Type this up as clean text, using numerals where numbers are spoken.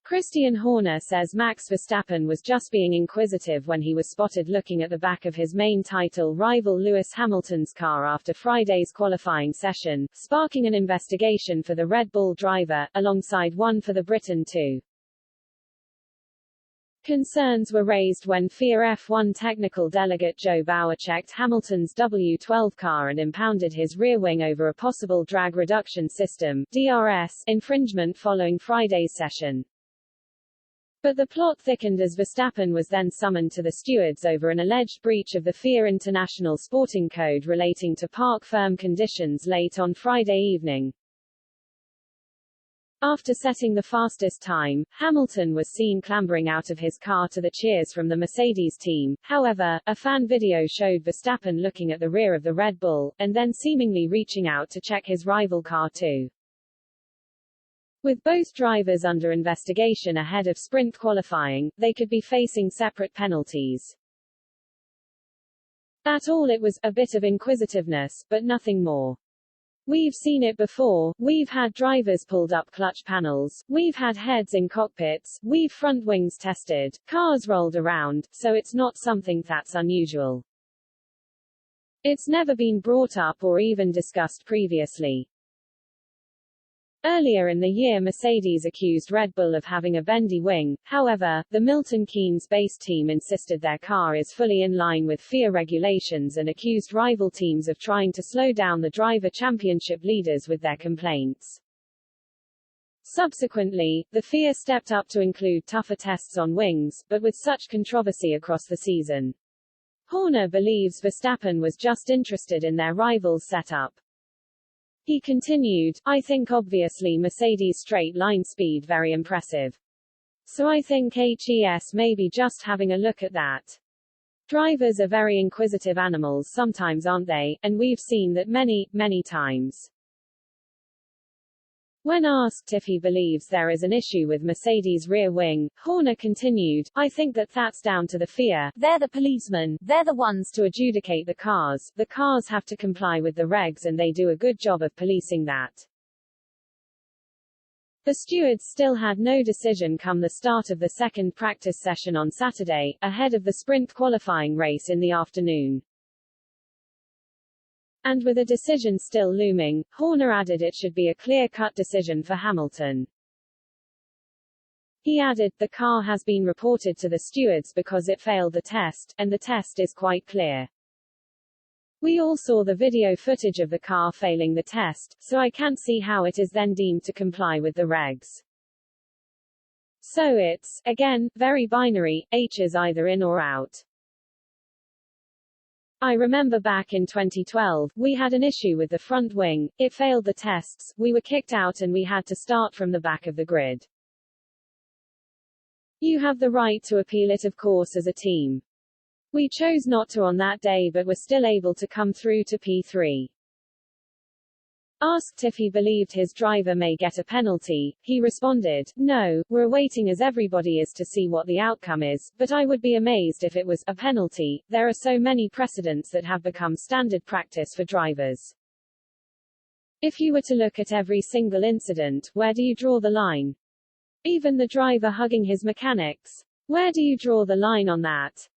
Christian Horner says Max Verstappen was just being inquisitive when he was spotted looking at the back of his main title rival Lewis Hamilton's car after Friday's qualifying session, sparking an investigation for the Red Bull driver, alongside one for the Briton too. Concerns were raised when FIA F1 technical delegate Joe Bauer checked Hamilton's W12 car and impounded his rear wing over a possible drag reduction system (DRS) infringement following Friday's session. But the plot thickened as Verstappen was then summoned to the stewards over an alleged breach of the FIA International Sporting Code relating to park firm conditions late on Friday evening. After setting the fastest time, Hamilton was seen clambering out of his car to the cheers from the Mercedes team. However, a fan video showed Verstappen looking at the rear of the Red Bull, and then seemingly reaching out to check his rival car too. With both drivers under investigation ahead of sprint qualifying, they could be facing separate penalties. At all it was a bit of inquisitiveness, but nothing more. We've seen it before, we've had drivers pulled up clutch panels, we've had heads in cockpits, we've front wings tested, cars rolled around, so it's not something that's unusual. It's never been brought up or even discussed previously. Earlier in the year Mercedes accused Red Bull of having a bendy wing, however, the Milton Keynes-based team insisted their car is fully in line with FIA regulations and accused rival teams of trying to slow down the driver championship leaders with their complaints. Subsequently, the FIA stepped up to include tougher tests on wings, but with such controversy across the season. Horner believes Verstappen was just interested in their rival's setup. He continued, I think obviously Mercedes straight line speed very impressive. So I think HES may be just having a look at that. Drivers are very inquisitive animals sometimes, aren't they, and we've seen that many times. When asked if he believes there is an issue with Mercedes' rear wing, Horner continued, I think that's down to the FIA. They're the policemen, they're the ones to adjudicate the cars have to comply with the regs and they do a good job of policing that. The stewards still had no decision come the start of the second practice session on Saturday, ahead of the sprint qualifying race in the afternoon. And with a decision still looming, Horner added it should be a clear-cut decision for Hamilton. He added, the car has been reported to the stewards because it failed the test, and the test is quite clear. We all saw the video footage of the car failing the test, so I can't see how it is then deemed to comply with the regs. So it's, again, very binary, H is either in or out. I remember back in 2012, we had an issue with the front wing, it failed the tests, we were kicked out and we had to start from the back of the grid. You have the right to appeal it of course as a team. We chose not to on that day but were still able to come through to P3. Asked if he believed his driver may get a penalty, he responded, no, we're waiting as everybody is to see what the outcome is, but I would be amazed if it was a penalty. There are so many precedents that have become standard practice for drivers. If you were to look at every single incident, where do you draw the line? Even the driver hugging his mechanics. Where do you draw the line on that?